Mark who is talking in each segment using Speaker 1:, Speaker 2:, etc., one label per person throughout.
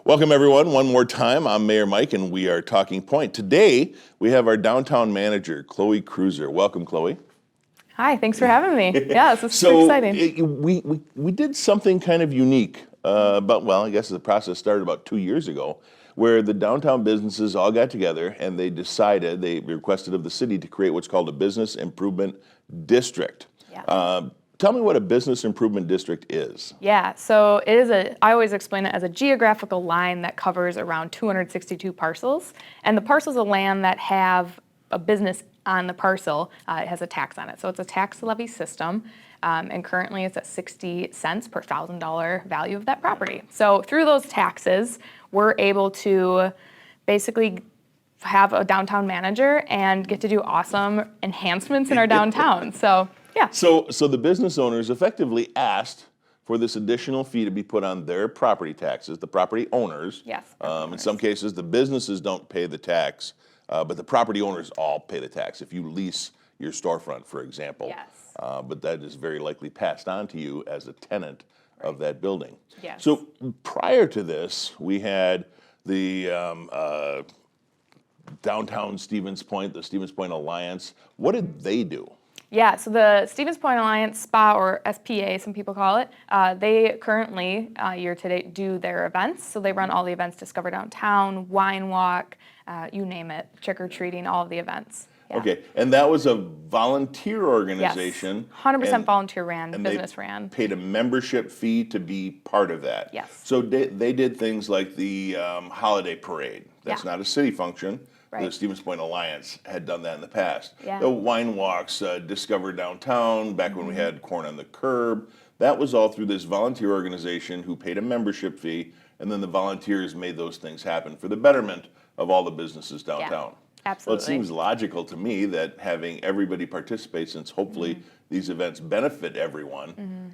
Speaker 1: Welcome everyone, one more time. I'm Mayor Mike and we are Talking Point. Today, we have our downtown manager, Kreuser. Welcome, Chloe.
Speaker 2: Hi, thanks for having me. Yeah, this is super exciting.
Speaker 1: We did something kind of unique, I guess the process started about 2 years ago, where the downtown businesses all got together and they requested of the city to create what's called a business improvement district.
Speaker 2: Yeah.
Speaker 1: Tell me what a business improvement district is.
Speaker 2: Yeah, so it is I always explain it as a geographical line that covers around 262 parcels. And the parcels of land that have a business on the parcel, it has a tax on it. So it's a tax levy system. And currently it's at 60 cents per $1,000 value of that property. So through those taxes, we're able to basically have a downtown manager and get to do awesome enhancements in our downtown. Yeah.
Speaker 1: So the business owners effectively asked for this additional fee to be put on their property taxes, the property owners.
Speaker 2: Yes.
Speaker 1: In some cases, the businesses don't pay the tax, but the property owners all pay the tax if you lease your storefront, for example.
Speaker 2: Yes.
Speaker 1: But that is very likely passed on to you as a tenant of that building.
Speaker 2: Yes.
Speaker 1: So prior to this, we had the downtown Stevens Point, the Stevens Point Alliance. What did they do?
Speaker 2: Yeah, so the Stevens Point Alliance SPA, or SPA, some people call it, they currently, year to date, do their events. So they run all the events, Discover Downtown, Wine Walk, you name it, trick-or-treating, all of the events. Yeah.
Speaker 1: Okay, and that was a volunteer organization.
Speaker 2: Yes, 100% volunteer ran,
Speaker 1: and
Speaker 2: business ran.
Speaker 1: Paid a membership fee to be part of that.
Speaker 2: Yes.
Speaker 1: So they did things like the holiday parade. That's
Speaker 2: Yeah.
Speaker 1: not a city function.
Speaker 2: Right.
Speaker 1: The Stevens Point Alliance had done that in the past.
Speaker 2: Yeah.
Speaker 1: The wine walks, Discover Downtown, back when we had Corn on the Curb. That was all through this volunteer organization who paid a membership fee, and then the volunteers made those things happen for the betterment of all the businesses downtown.
Speaker 2: Absolutely.
Speaker 1: Well, it seems logical to me that having everybody participate, since hopefully these events benefit everyone,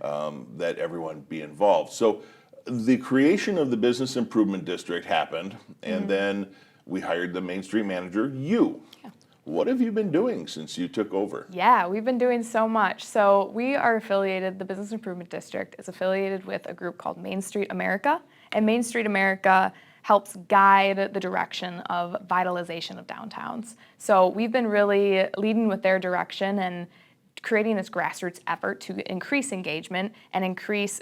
Speaker 1: that everyone be involved. So the creation of the Business Improvement District happened, and then we hired the Main Street manager, you. Yeah. What have you been doing since you took over?
Speaker 2: Yeah, we've been doing so much. So we are affiliated, the Business Improvement District is affiliated with a group called Main Street America. And Main Street America helps guide the direction of vitalization of downtowns. So we've been really leading with their direction and creating this grassroots effort to increase engagement and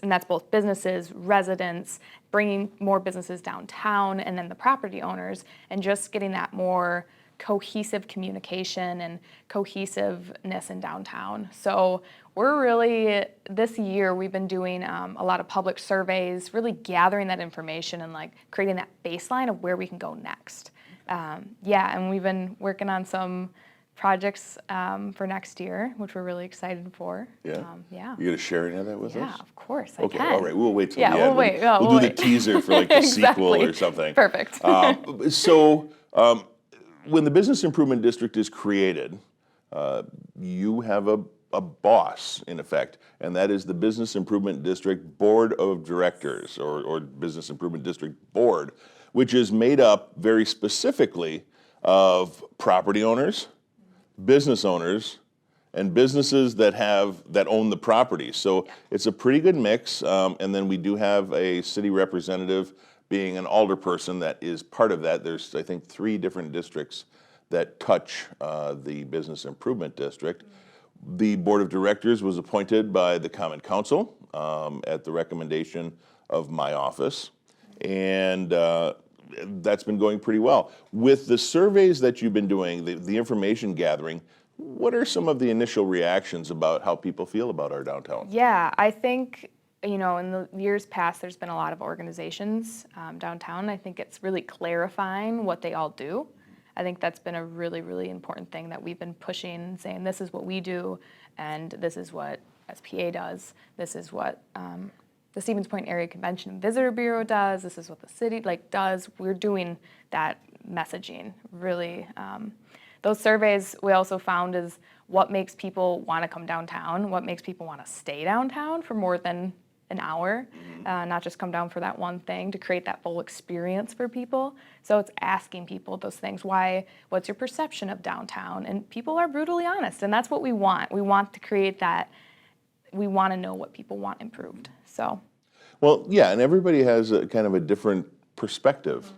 Speaker 2: that's both businesses, residents, bringing more businesses downtown, and then the property owners, and just getting that more cohesive communication and cohesiveness in downtown. So we're really, this year, we've been doing a lot of public surveys, really gathering that information and like creating that baseline of where we can go next. And we've been working on some projects for next year, which we're really excited for.
Speaker 1: Yeah.
Speaker 2: Yeah.
Speaker 1: You gonna share any of that with us?
Speaker 2: Yeah, of course. I
Speaker 1: Okay,
Speaker 2: can.
Speaker 1: all right. We'll wait till the
Speaker 2: we'll
Speaker 1: end.
Speaker 2: wait.
Speaker 1: We'll do the teaser for like the sequel
Speaker 2: Exactly.
Speaker 1: or something.
Speaker 2: Perfect.
Speaker 1: When the Business Improvement District is created, you have a boss, in effect, and that is the Business Improvement District Board of Directors, or Business Improvement District Board, which is made up very specifically of property owners, business owners, and businesses that own the property. So it's a pretty good mix, and then we do have a city representative being an alderperson that is part of that. There's, I think, 3 different districts that touch the Business Improvement District. The Board of Directors was appointed by the Common Council at the recommendation of my office, and that's been going pretty well. With the surveys that you've been doing, the information gathering, what are some of the initial reactions about how people feel about our downtown?
Speaker 2: Yeah, I think, in the years past, there's been a lot of organizations downtown. I think it's really clarifying what they all do. I think that's been a really, really important thing that we've been pushing, saying this is what we do, and this is what SPA does. This is what the Stevens Point Area Convention and Visitor Bureau does. This is what the city does. We're doing that messaging, really. Those surveys we also found is what makes people want to come downtown, what makes people want to stay downtown for more than an hour, not just come down for that one thing, to create that full experience for people. So it's asking people those things. What's your perception of downtown? And people are brutally honest, and that's what we want. We want to create that, we want to know what people want improved, so.
Speaker 1: Well, yeah, and everybody has a kind of a different perspective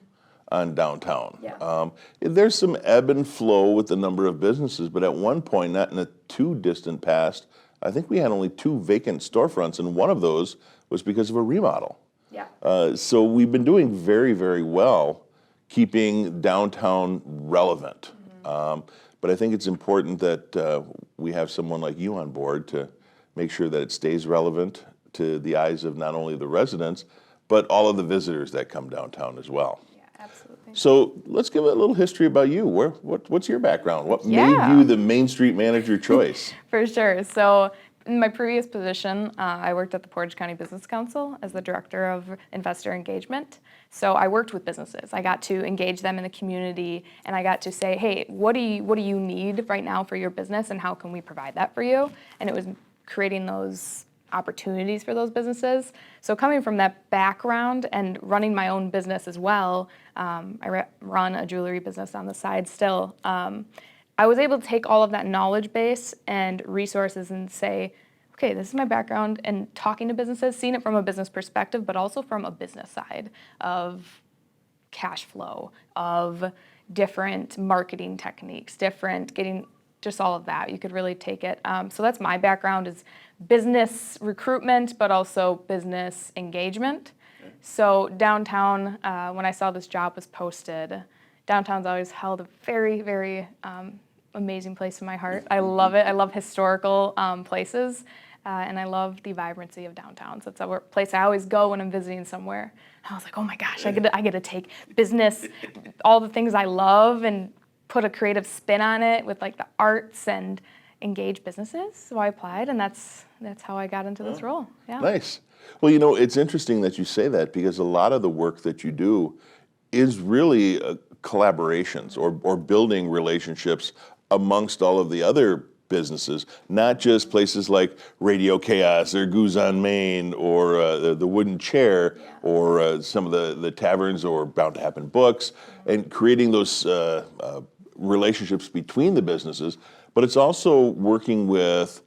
Speaker 1: on downtown.
Speaker 2: Yeah.
Speaker 1: There's some ebb and flow with the number of businesses, but at one point, not in the too distant past, I think we had only 2 vacant storefronts, and one of those was because of a remodel.
Speaker 2: Yeah.
Speaker 1: So we've been doing very, very well keeping downtown relevant. But I think it's important that we have someone like you on board to make sure that it stays relevant to the eyes of not only the residents, but all of the visitors that come downtown as well.
Speaker 2: Yeah, absolutely.
Speaker 1: So let's give a little history about you. What's your background? What made
Speaker 2: Yeah.
Speaker 1: you the Main Street manager choice?
Speaker 2: For sure. So in my previous position, I worked at the Portage County Business Council as the director of investor engagement. So I worked with businesses. I got to engage them in the community, and I got to say, hey, what do you need right now for your business, and how can we provide that for you? And it was creating those opportunities for those businesses. So coming from that background and running my own business as well, I run a jewelry business on the side still. I was able to take all of that knowledge base and resources and say, okay, this is my background, and talking to businesses, seeing it from a business perspective, but also from a business side of cash flow, of different marketing techniques, getting just all of that. You could really take it. So that's my background, is business recruitment, but also business engagement. Okay. So downtown, when I saw this job was posted, downtown's always held a very, very amazing place in my heart. I love it. I love historical places, and I love the vibrancy of downtown. So it's a place I always go when I'm visiting somewhere. I was like, oh my gosh, I get to take business, all the things I love, and put a creative spin on it with like the arts and engage businesses. So I applied, and that's how I got into this role. Yeah.
Speaker 1: Nice. Well, it's interesting that you say that, because a lot of the work that you do is really collaborations or building relationships amongst all of the other businesses, not just places like Radio Chaos or Goose on Main or the Wooden Chair, or some of the taverns or Bound to Happen Books, and creating those relationships between the businesses. But it's also working with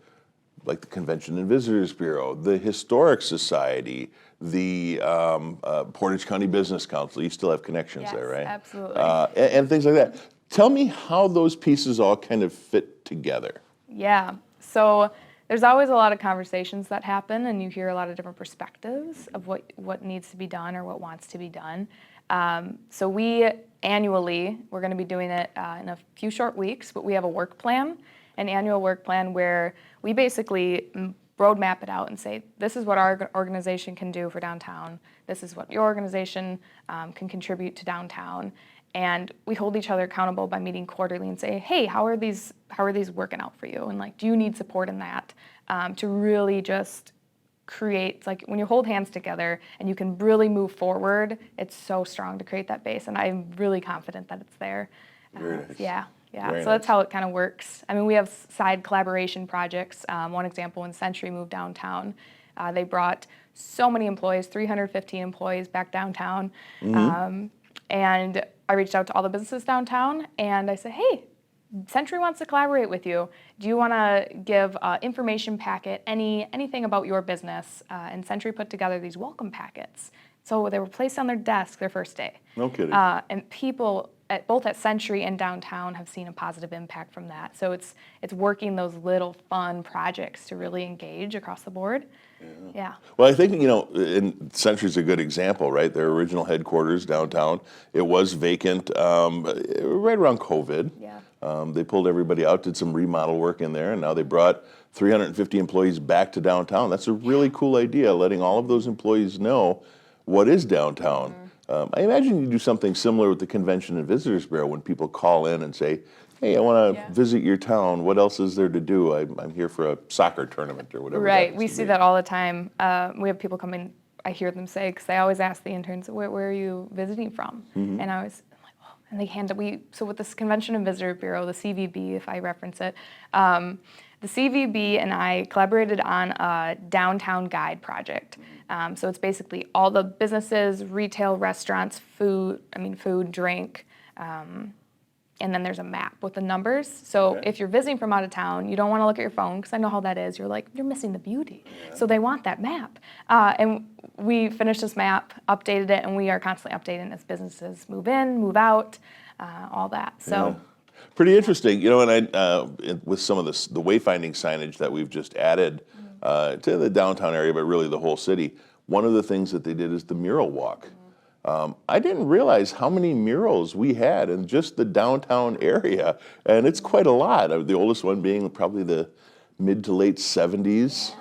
Speaker 1: like the Convention and Visitors Bureau, the Historic Society, the Portage County Business Council. You still have connections there, right?
Speaker 2: Absolutely.
Speaker 1: And things like that. Tell me how those pieces all kind of fit together.
Speaker 2: Yeah. So there's always a lot of conversations that happen, and you hear a lot of different perspectives of what needs to be done or what wants to be done. So we annually, we're going to be doing it in a few short weeks, but we have a work plan, an annual work plan where we basically roadmap it out and say, this is what our organization can do for downtown. This is what your organization can contribute to downtown. And we hold each other accountable by meeting quarterly and say, hey, how are these working out for you? And like, do you need support in that? To really just create, like when you hold hands together and you can really move forward, it's so strong to create that base. And I'm really confident that it's there.
Speaker 1: Very nice.
Speaker 2: Yeah.
Speaker 1: Very
Speaker 2: So that's how it kind of works. I mean, we have side collaboration projects. One example, when Century moved downtown, they brought so many employees, 315 employees back downtown. And I reached out to all the businesses downtown, and I said, hey, Century wants to collaborate with you. Do you want to give an information packet, anything about your business? And Century put together these welcome packets. So they were placed on their desk their first day.
Speaker 1: No kidding.
Speaker 2: And people both at Century and downtown have seen a positive impact from that. So it's working those little fun projects to really engage across the board. Yeah.
Speaker 1: Well, I think, and Century's a good example, right? Their original headquarters downtown, it was vacant right around COVID.
Speaker 2: Yeah.
Speaker 1: They pulled everybody out, did some remodel work in there, and now they brought 350 employees back to downtown. That's a really cool idea, letting all of those employees know what is downtown. I imagine you do something similar with the Convention and Visitors Bureau when people call in and say, hey, I want to visit your town. What else is there to do? I'm here for a soccer tournament or whatever.
Speaker 2: Right. We see that all the time. We have people come in, I hear them say, because they always ask the interns, where are you visiting from? And I was like, oh, and they hand it. So with this Convention and Visitor Bureau, the CVB, if I reference it, the CVB and I collaborated on a downtown guide project. So it's basically all the businesses, retail, restaurants, food, drink, and then there's a map with the numbers. So
Speaker 1: Okay.
Speaker 2: if you're visiting from out of town, you don't want to look at your phone, because I know how that is. You're like, you're missing the beauty. So they want that map. And we finished this map, updated it, and we are constantly updating as businesses move in, move out, all that. So.
Speaker 1: Pretty interesting, and with some of the wayfinding signage that we've just added to the downtown area, but really the whole city, one of the things that they did is the mural walk. I didn't realize how many murals we had in just the downtown area, and it's quite a lot. The oldest one being probably the mid to late 70s,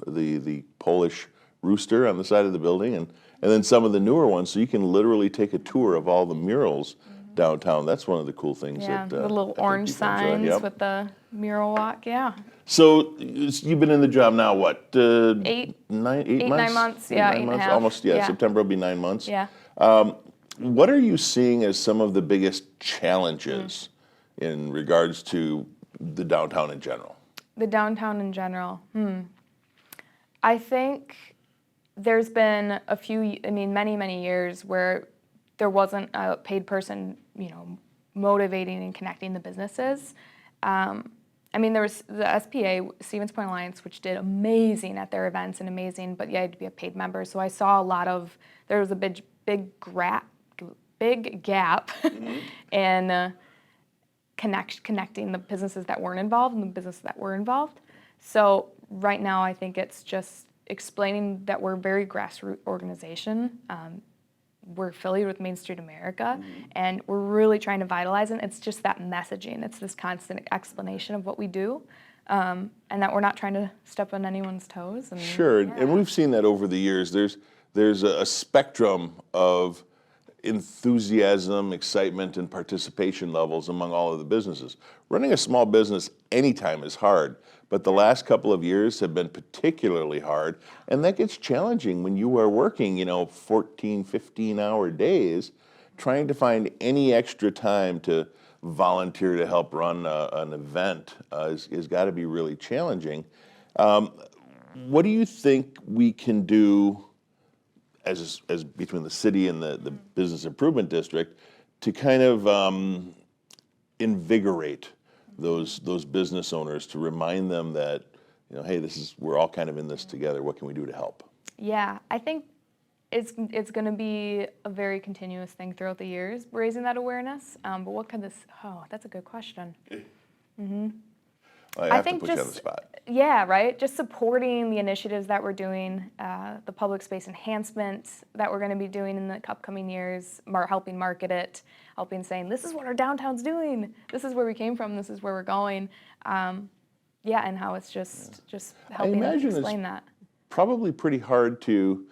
Speaker 1: the Polish rooster on the side of the building, and then some of the newer ones, so you can literally take a tour of all the murals downtown. That's one of the cool things.
Speaker 2: Yeah,
Speaker 1: that,
Speaker 2: the
Speaker 1: I
Speaker 2: little
Speaker 1: think
Speaker 2: orange
Speaker 1: people enjoy.
Speaker 2: signs
Speaker 1: Yep.
Speaker 2: with the mural walk, yeah.
Speaker 1: So you've been in the job now, what?
Speaker 2: 8
Speaker 1: 9
Speaker 2: 9
Speaker 1: months?
Speaker 2: months, yeah, 8 and a
Speaker 1: months,
Speaker 2: half.
Speaker 1: almost.
Speaker 2: Yeah.
Speaker 1: September will be 9 months.
Speaker 2: Yeah.
Speaker 1: What are you seeing as some of the biggest challenges in regards to the downtown in general?
Speaker 2: The downtown in general. I think there's been many, many years where there wasn't a paid person, motivating and connecting the businesses. There was the SPA, Stevens Point Alliance, which did amazing at their events and amazing, but you had to be a paid member. So I saw there was a big gap in connecting the businesses that weren't involved and the businesses that were involved. So right now I think it's just explaining that we're a very grassroots organization. We're affiliated with Main Street America, and we're really trying to vitalize it. It's just that messaging. It's this constant explanation of what we do, and that we're not trying to step on anyone's toes. And,
Speaker 1: Sure, and we've seen that over the years. There's a spectrum of enthusiasm, excitement, and participation levels among all of the businesses. Running a small business anytime is hard, but the last couple of years have been particularly hard, and that gets challenging when you are working, 14, 15-hour days, trying to find any extra time to volunteer to help run an event is got to be really challenging. What do you think we can do as between the city and the business improvement district to kind of invigorate those business owners, to remind them that, hey, we're all kind of in this together. What can we do to help?
Speaker 2: Yeah, I think it's going to be a very continuous thing throughout the years, raising that awareness. But what could this? Oh, that's a good question.
Speaker 1: I have to put you on the spot.
Speaker 2: Yeah, right. Just supporting the initiatives that we're doing, the public space enhancements that we're going to be doing in the upcoming years, helping market it, helping saying, this is what our downtown's doing, this is where we came from, this is where we're going. And how it's just helping explain that.
Speaker 1: Probably pretty hard to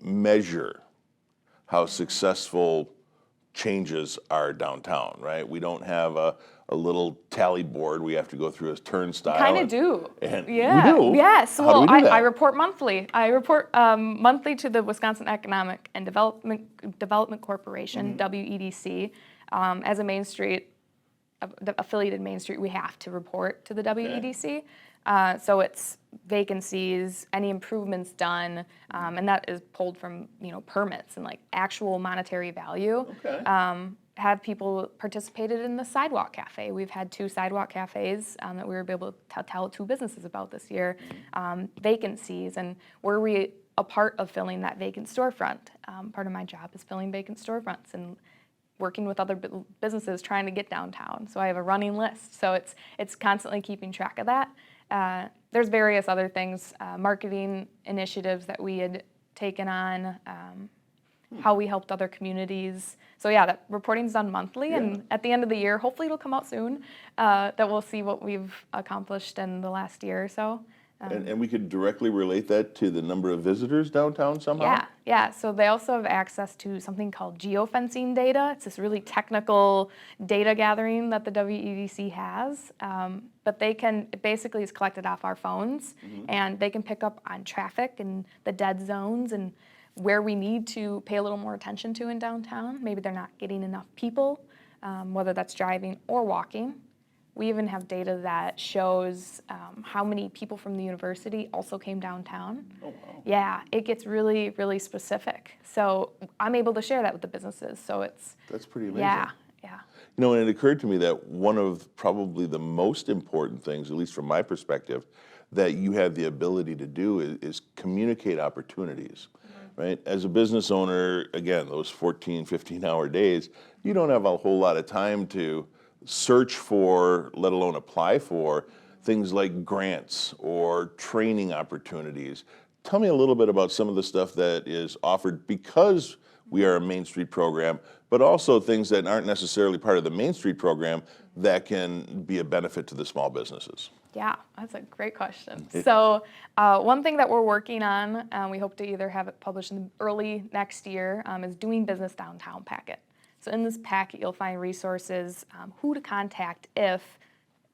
Speaker 1: measure how successful changes are downtown, right? We don't have a little tally board we have to go through as turnstile.
Speaker 2: Kind of do.
Speaker 1: And
Speaker 2: yeah.
Speaker 1: We do?
Speaker 2: Yes.
Speaker 1: How do we do that?
Speaker 2: I report monthly. I report monthly to the Wisconsin Economic and Development Corporation, WEDC. As a Main Street, affiliated Main Street, we have to report to the WEDC. So it's vacancies, any improvements done, and that is pulled from permits and like actual monetary value.
Speaker 1: Okay.
Speaker 2: Have people participated in the sidewalk cafe? We've had 2 sidewalk cafes that we were able to tell 2 businesses about this year. Vacancies, and were we a part of filling that vacant storefront? Part of my job is filling vacant storefronts and working with other businesses trying to get downtown. So I have a running list. So it's constantly keeping track of that. There's various other things, marketing initiatives that we had taken on, how we helped other communities. So yeah, that reporting's done monthly, and at the end of the year, hopefully it'll come out soon, that we'll see what we've accomplished in the last year or so.
Speaker 1: And we could directly relate that to the number of visitors downtown somehow?
Speaker 2: Yeah. So they also have access to something called geofencing data. It's this really technical data gathering that the WEDC has, but it basically is collected off our phones, and they can pick up on traffic and the dead zones and where we need to pay a little more attention to in downtown. Maybe they're not getting enough people, whether that's driving or walking. We even have data that shows how many people from the university also came downtown.
Speaker 1: Oh, wow.
Speaker 2: Yeah, it gets really, really specific. So I'm able to share that with the businesses. So
Speaker 1: That's pretty amazing.
Speaker 2: Yeah, Yeah.
Speaker 1: You know, and it occurred to me that one of probably the most important things, at least from my perspective, that you have the ability to do is communicate opportunities, right? As a business owner, again, those 14, 15-hour days, you don't have a whole lot of time to search for, let alone apply for, things like grants or training opportunities. Tell me a little bit about some of the stuff that is offered because we are a Main Street program, but also things that aren't necessarily part of the Main Street program that can be a benefit to the small businesses.
Speaker 2: Yeah, that's a great question. So one thing that we're working on, we hope to either have it published in early next year, is Doing Business Downtown packet. So in this packet, you'll find resources, who to contact if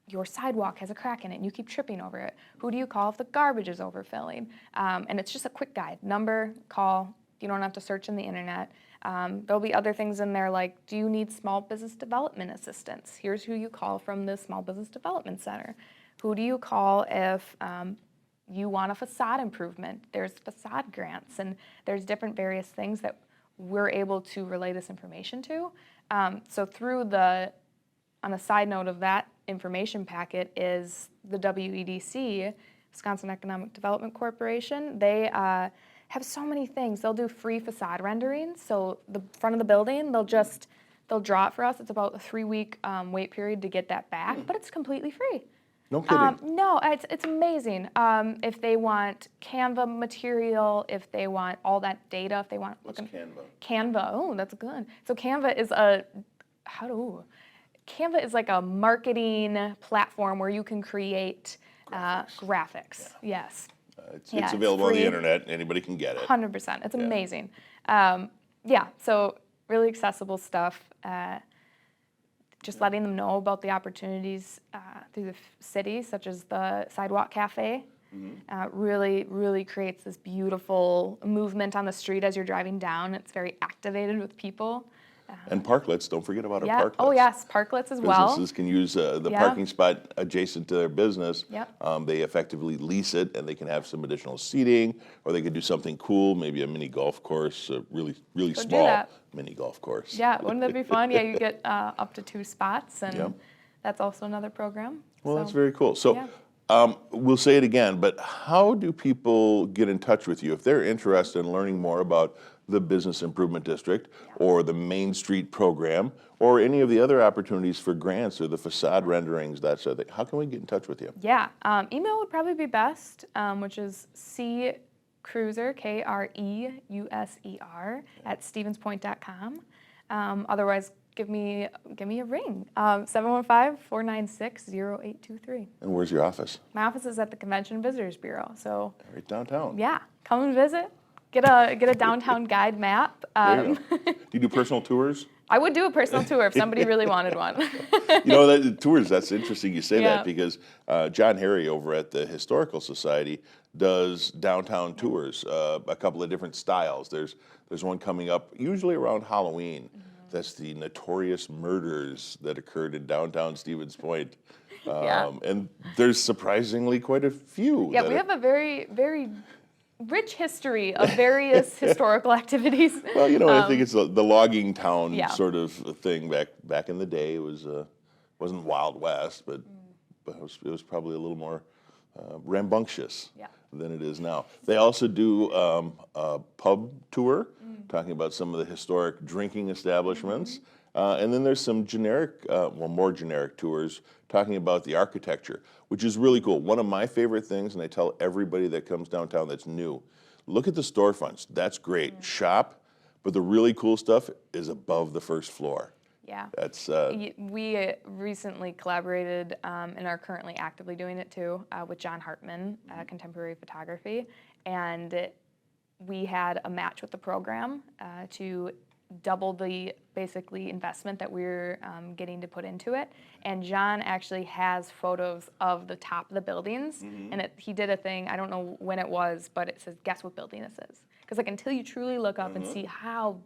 Speaker 2: your sidewalk has a crack in it and you keep tripping over it. Who do you call if the garbage is overfilling? And it's just a quick guide, number, call. You don't have to search in the internet. There'll be other things in there like, do you need small business development assistance? Here's who you call from the Small Business Development Center. Who do you call if you want a facade improvement? There's facade grants, and there's different various things that we're able to relay this information to. So through on a side note of that information packet is the WEDC, Wisconsin Economic Development Corporation. They have so many things. They'll do free facade renderings. So the front of the building, they'll draw it for us. It's about a 3-week wait period to get that back, but it's completely free.
Speaker 1: No kidding.
Speaker 2: No, it's amazing. If they want Canva material, if they want all that data, if they want Canva. Oh, that's good. So Canva is Canva is like a marketing platform where you can create graphics. Yeah. Yes.
Speaker 1: It's available on the internet. Anybody can get it.
Speaker 2: 100%. It's amazing. So really accessible stuff. Just letting them know about the opportunities through the city, such as the Sidewalk Cafe. Really, really creates this beautiful movement on the street as you're driving down. It's very activated with people.
Speaker 1: And parklets, don't forget about our parklets.
Speaker 2: Oh yes, parklets as well.
Speaker 1: Businesses can use the parking spot adjacent to their business.
Speaker 2: Yep.
Speaker 1: They effectively lease it, and they can have some additional seating, or they could do something cool, maybe a mini golf course, a really, really small mini golf course.
Speaker 2: Yeah, wouldn't that be fun? Yeah, you get up to 2 spots, and that's also another program.
Speaker 1: Well, that's very cool. So we'll say it again, but how do people get in touch with you if they're interested in learning more about the Business Improvement District or the Main Street program or any of the other opportunities for grants or the facade renderings, that sort of thing? How can we get in touch with you?
Speaker 2: Yeah, email would probably be best, which is Kreuser, Kreuser, at stevenspoint.com. Otherwise, give me a ring, 715-496-0823.
Speaker 1: And where's your office?
Speaker 2: My office is at the Convention and Visitors Bureau, so
Speaker 1: right downtown.
Speaker 2: Yeah, come and visit. Get a downtown guide map.
Speaker 1: There you go. Do you do personal tours?
Speaker 2: I would do a personal tour if somebody really wanted one.
Speaker 1: You know, tours, that's interesting you say that, because John Harry over at the Historical Society does downtown tours, a couple of different styles. There's one coming up usually around Halloween. That's the notorious murders that occurred in downtown Stevens Point. And there's surprisingly quite a few.
Speaker 2: Yeah, we have a very, very rich history of various historical activities.
Speaker 1: Well, you know, I think it's the logging town sort of thing back in the day. It wasn't Wild West, but it was probably a little more rambunctious than it is now. They also do a pub tour, talking about some of the historic drinking establishments. And then there's some more generic tours talking about the architecture, which is really cool. One of my favorite things, and I tell everybody that comes downtown that's new, look at the storefronts. That's great. Shop, but the really cool stuff is above the first floor.
Speaker 2: Yeah.
Speaker 1: That's
Speaker 2: we recently collaborated and are currently actively doing it too with John Hartman, Contemporary Photography, and we had a match with the program to double the basically investment that we're getting to put into it. And John actually has photos of the top of the buildings, and he did a thing, I don't know when it was, but it says, guess what building this is? Because like until you truly look up and see how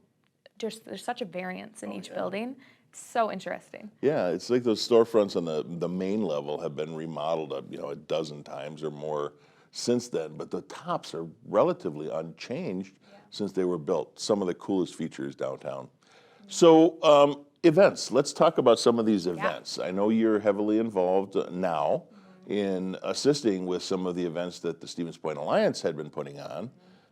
Speaker 2: there's such a variance in each building, it's so interesting.
Speaker 1: Yeah, it's like those storefronts on the main level have been remodeled a dozen times or more since then, but the tops are relatively unchanged since they were built. Some of the coolest features downtown. So events. Let's talk about some of these events. I know you're heavily involved now in assisting with some of the events that the Stevens Point Alliance had been putting on.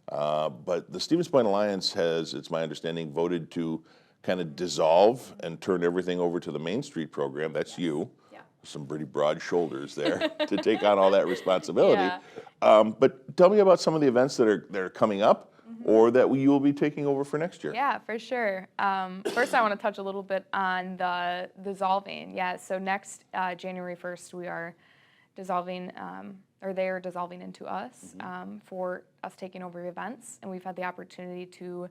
Speaker 1: But the Stevens Point Alliance has, it's my understanding, voted to kind of dissolve and turn everything over to the Main Street program. That's you.
Speaker 2: Yeah.
Speaker 1: Some pretty broad shoulders there to take on all that responsibility.
Speaker 2: Yeah.
Speaker 1: But tell me about some of the events that are coming up or that you will be taking over for next year.
Speaker 2: Yeah, for sure. First, I want to touch a little bit on the dissolving. Yeah, so next January 1st, we are dissolving, or they are dissolving into us for us taking over events. And we've had the opportunity to,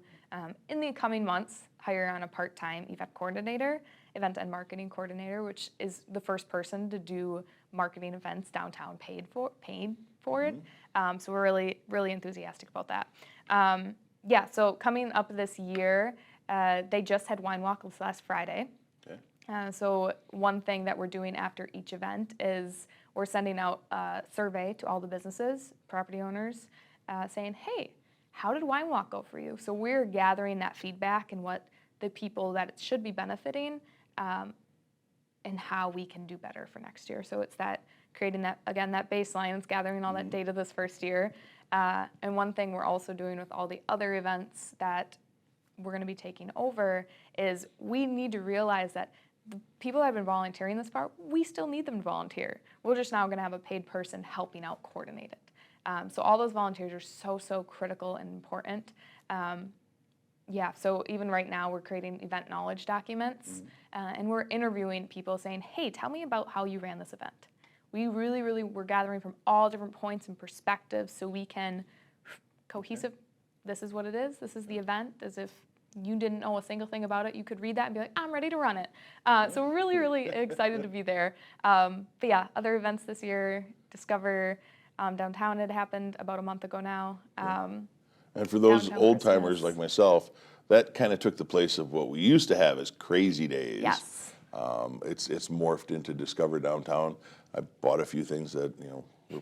Speaker 2: in the coming months, hire on a part-time event coordinator, event and marketing coordinator, which is the first person to do marketing events downtown paid for it. So we're really, really enthusiastic about that. Yeah, so coming up this year, they just had Wine Walk this last Friday.
Speaker 1: Okay.
Speaker 2: So one thing that we're doing after each event is we're sending out a survey to all the businesses, property owners, saying, hey, how did Wine Walk go for you? So we're gathering that feedback and what the people that it should be benefiting and how we can do better for next year. So it's that creating that, again, that baseline, it's gathering all that data this first year. And one thing we're also doing with all the other events that we're going to be taking over is we need to realize that the people that have been volunteering this far, we still need them to volunteer. We're just now going to have a paid person helping out coordinate it. So all those volunteers are so critical and important. Yeah, so even right now we're creating event knowledge documents and we're interviewing people saying, hey, tell me about how you ran this event. We really, we're gathering from all different points and perspectives so we can cohesive, this is what it is, this is the event, as if you didn't know a single thing about it, you could read that and be like, I'm ready to run it. So we're really excited to be there. But yeah, other events this year, Discover Downtown had happened about a month ago now.
Speaker 1: And for those
Speaker 2: Downtown
Speaker 1: old timers
Speaker 2: Christmas.
Speaker 1: like myself, that kind of took the place of what we used to have as Crazy Days.
Speaker 2: Yes.
Speaker 1: It's morphed into Discover Downtown. I bought a few things that, were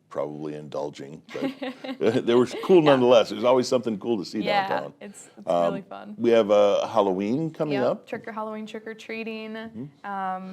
Speaker 1: probably indulging, but they were cool nonetheless. There's always something cool to see downtown.
Speaker 2: It's really fun.
Speaker 1: We have Halloween coming up.
Speaker 2: Halloween trick-or-treating.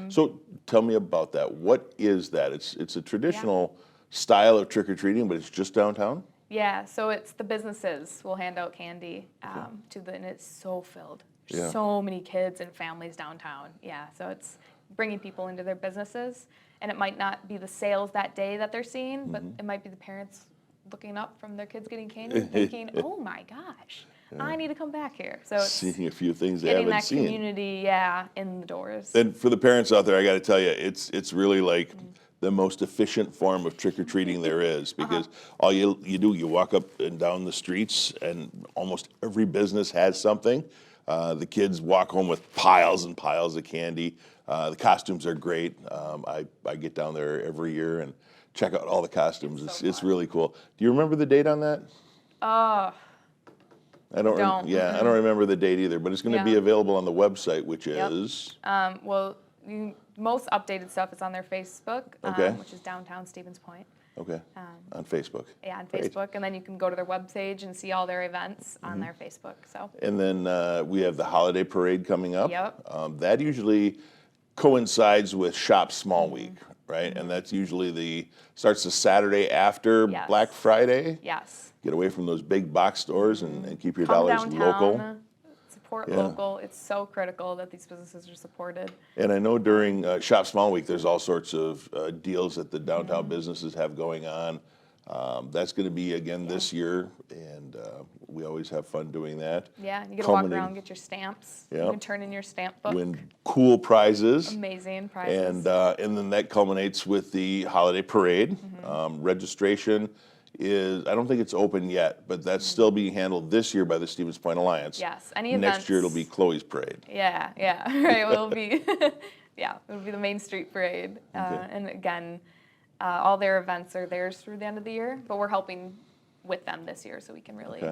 Speaker 1: So tell me about that. What is that? It's a traditional style of trick-or-treating, but it's just downtown?
Speaker 2: Yeah, so it's the businesses will hand out candy and it's so filled.
Speaker 1: Yeah.
Speaker 2: So many kids and families downtown. Yeah, so it's bringing people into their businesses, and it might not be the sales that day that they're seeing, but it might be the parents looking up from their kids getting candy and thinking, oh my gosh, I need to come back here. So it's
Speaker 1: Seeing a few things they
Speaker 2: getting
Speaker 1: haven't
Speaker 2: that
Speaker 1: seen.
Speaker 2: community, in the doors.
Speaker 1: And for the parents out there, I got to tell you, it's really like the most efficient form of trick-or-treating there is, because all you do, you walk up and down the streets and almost every business has something. The kids walk home with piles and piles of candy. The costumes are great. I get down there every year and check out all the costumes. It's really cool. Do you remember the date on that? I don't.
Speaker 2: Don't.
Speaker 1: I don't remember the date either, but it's going to be available on the website, which is.
Speaker 2: Well, most updated stuff is on their Facebook, which is Downtown Stevens Point.
Speaker 1: Okay. On Facebook.
Speaker 2: Yeah, on
Speaker 1: Great.
Speaker 2: Facebook, and then you can go to their webpage and see all their events on their Facebook. So.
Speaker 1: And then we have the holiday parade coming up.
Speaker 2: Yep.
Speaker 1: That usually coincides with Shop Small Week, right? And that's usually starts the Saturday after
Speaker 2: Yes.
Speaker 1: Black Friday.
Speaker 2: Yes.
Speaker 1: Get away from those big box stores and keep your
Speaker 2: Come
Speaker 1: dollars
Speaker 2: downtown,
Speaker 1: local.
Speaker 2: support local. It's so critical that these businesses are supported.
Speaker 1: And I know during Shop Small Week, there's all sorts of deals that the downtown businesses have going on. That's going to be again this year, and we always have fun doing that.
Speaker 2: Yeah, you get to walk around, get your stamps.
Speaker 1: Yeah.
Speaker 2: You can turn in your stamp book.
Speaker 1: Win cool prizes.
Speaker 2: Amazing prizes.
Speaker 1: And then that culminates with the holiday parade. Registration is, I don't think it's open yet, but that's still being handled this year by the Stevens Point Alliance.
Speaker 2: Yes, any events.
Speaker 1: Next year it'll be Chloe's parade.
Speaker 2: Yeah, right. It'll be, it'll be the Main Street Parade. And again, all their events are theirs through the end of the year, but we're helping with them this year so we can really,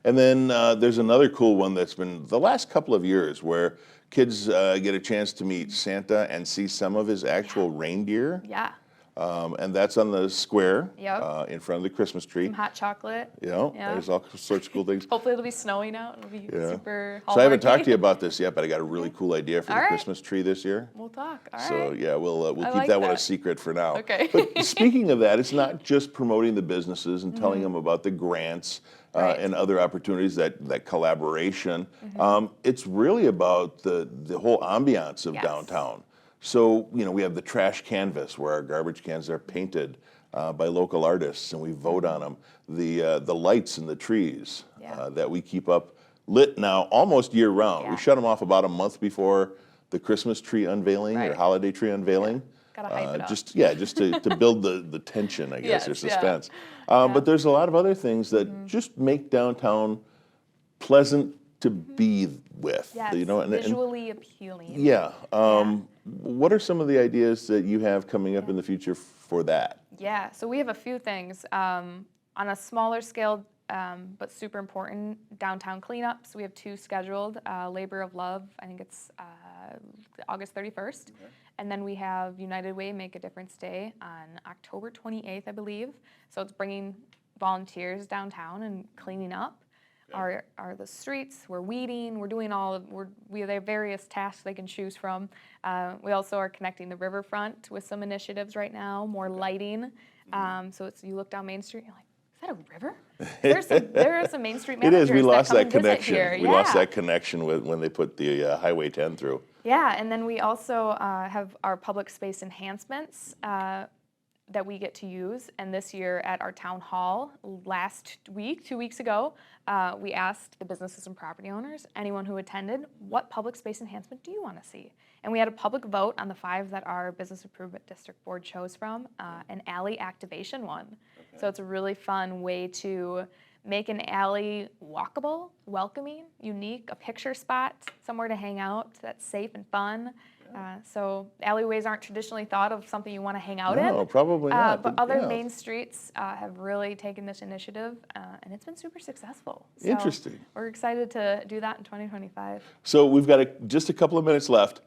Speaker 1: And then there's another cool one that's been the last couple of years where kids get a chance to meet Santa and see some of his actual reindeer.
Speaker 2: Yeah.
Speaker 1: And that's on the square
Speaker 2: Yep.
Speaker 1: in front of the Christmas tree.
Speaker 2: Some hot chocolate.
Speaker 1: Yeah,
Speaker 2: Yeah.
Speaker 1: there's all sorts of cool things.
Speaker 2: Hopefully it'll be snowing out. It'll be
Speaker 1: Yeah.
Speaker 2: super
Speaker 1: So I haven't
Speaker 2: hallmarky.
Speaker 1: talked to you about this yet, but I got a really cool idea for
Speaker 2: All
Speaker 1: the
Speaker 2: right.
Speaker 1: Christmas tree this year.
Speaker 2: We'll talk. All
Speaker 1: So
Speaker 2: right.
Speaker 1: yeah, we'll
Speaker 2: I
Speaker 1: keep
Speaker 2: like
Speaker 1: that one a
Speaker 2: that.
Speaker 1: secret for now.
Speaker 2: Okay.
Speaker 1: But speaking of that, it's not just promoting the businesses and telling them about the grants
Speaker 2: Right.
Speaker 1: and other opportunities, that collaboration. It's really about the whole ambiance of
Speaker 2: Yes.
Speaker 1: downtown. So we have the trash canvas where our garbage cans are painted by local artists, and we vote on them. The lights in the trees
Speaker 2: Yeah.
Speaker 1: that we keep up lit now almost year round.
Speaker 2: Yeah.
Speaker 1: We shut them off about a month before the Christmas tree unveiling or
Speaker 2: Right.
Speaker 1: holiday tree unveiling.
Speaker 2: Gotta hype it up.
Speaker 1: Just to build the tension, I guess, or
Speaker 2: Yes, yeah.
Speaker 1: suspense. But there's a lot of other things that just make downtown pleasant to be with.
Speaker 2: Yes,
Speaker 1: And
Speaker 2: visually appealing.
Speaker 1: yeah. What are some of the ideas that you have coming up in the future for that?
Speaker 2: Yeah, so we have a few things. On a smaller scale, but super important, downtown cleanups. We have 2 scheduled. Labor of Love, I think it's August 31st. Okay. And then we have United Way Make a Difference Day on October 28th, I believe. So it's bringing volunteers downtown and cleaning up. Are the streets, we're weeding, we're doing we have various tasks they can choose from. We also are connecting the riverfront with some initiatives right now, more lighting. So you look down Main Street, you're like, is that a river? There are some Main Street
Speaker 1: It
Speaker 2: managers
Speaker 1: is. We lost
Speaker 2: come
Speaker 1: that
Speaker 2: and visit
Speaker 1: connection.
Speaker 2: here.
Speaker 1: We lost that connection when they put the Highway 10 through.
Speaker 2: Yeah, and then we also have our public space enhancements that we get to use. And this year at our town hall, last week, 2 weeks ago, we asked the businesses and property owners, anyone who attended, what public space enhancement do you want to see? And we had a public vote on the 5 that our Business Improvement District Board chose from, an alley activation one. Okay. So it's a really fun way to make an alley walkable, welcoming, unique, a picture spot, somewhere to hang out that's safe and fun. So alleyways aren't traditionally thought of something you want to hang out in.
Speaker 1: No, probably not.
Speaker 2: But other main streets have really taken this initiative, and it's been super successful. So
Speaker 1: Interesting.
Speaker 2: We're excited to do that in 2025.
Speaker 1: So we've got just a couple of minutes left.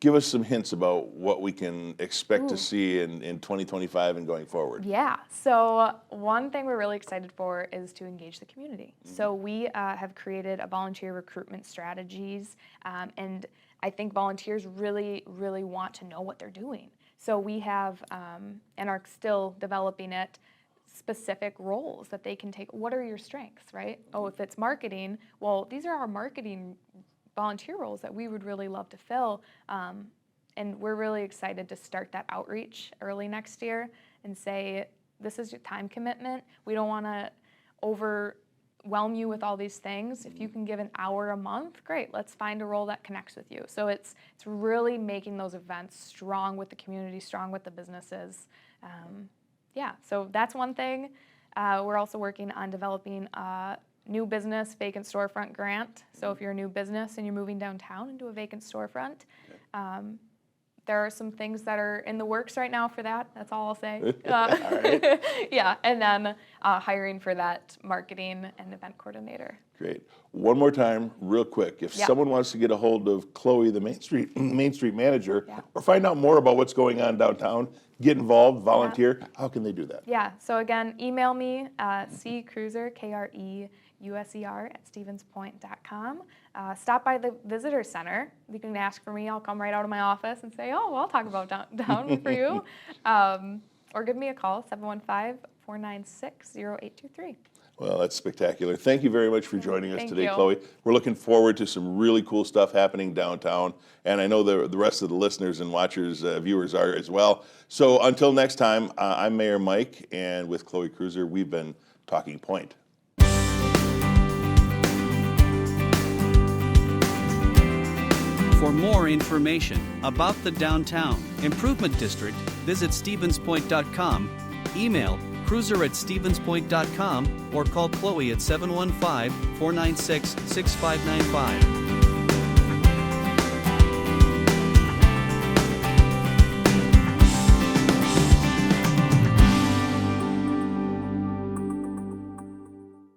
Speaker 1: Give us some hints about what we can expect to see in 2025 and going forward.
Speaker 2: Yeah, so one thing we're really excited for is to engage the community. So we have created a volunteer recruitment strategies, and I think volunteers really, really want to know what they're doing. So we have, and are still developing it, specific roles that they can take. What are your strengths, right? Oh, if it's marketing, well, these are our marketing volunteer roles that we would really love to fill. And we're really excited to start that outreach early next year and say, this is your time commitment. We don't want to overwhelm you with all these things. If you can give an hour a month, great, let's find a role that connects with you. So it's really making those events strong with the community, strong with the businesses. Yeah, so that's one thing. We're also working on developing a new business vacant storefront grant. So if you're a new business and you're moving downtown into a vacant storefront, there are some things that are in the works right now for that. That's all I'll say.
Speaker 1: All right.
Speaker 2: Yeah, and then hiring for that marketing and event coordinator.
Speaker 1: Great. One more time, real quick. If someone wants to get a hold of Chloe, the Main Street manager, or find out more about what's going on downtown, get involved, volunteer, how can they do that?
Speaker 2: Yeah, so again, email me, Kreuser, Kreuser @stevenspoint.com. Stop by the visitor center. You can ask for me. I'll come right out of my office and say, oh, well, I'll talk about downtown for you. Or give me a call, 715-496-0823.
Speaker 1: Well, that's spectacular. Thank you very much for joining us today,
Speaker 2: you.
Speaker 1: Chloe. We're looking forward to some really cool stuff happening downtown, and I know the rest of the listeners and watchers, viewers are as well. So until next time, I'm Mayor Mike, and with Chloe Kreuser, we've been Talking Point.
Speaker 3: For more information about the Downtown Improvement District, visit stevenspoint.com, email Kreuser@stevenspoint.com, or call Chloe at 715-496-6595.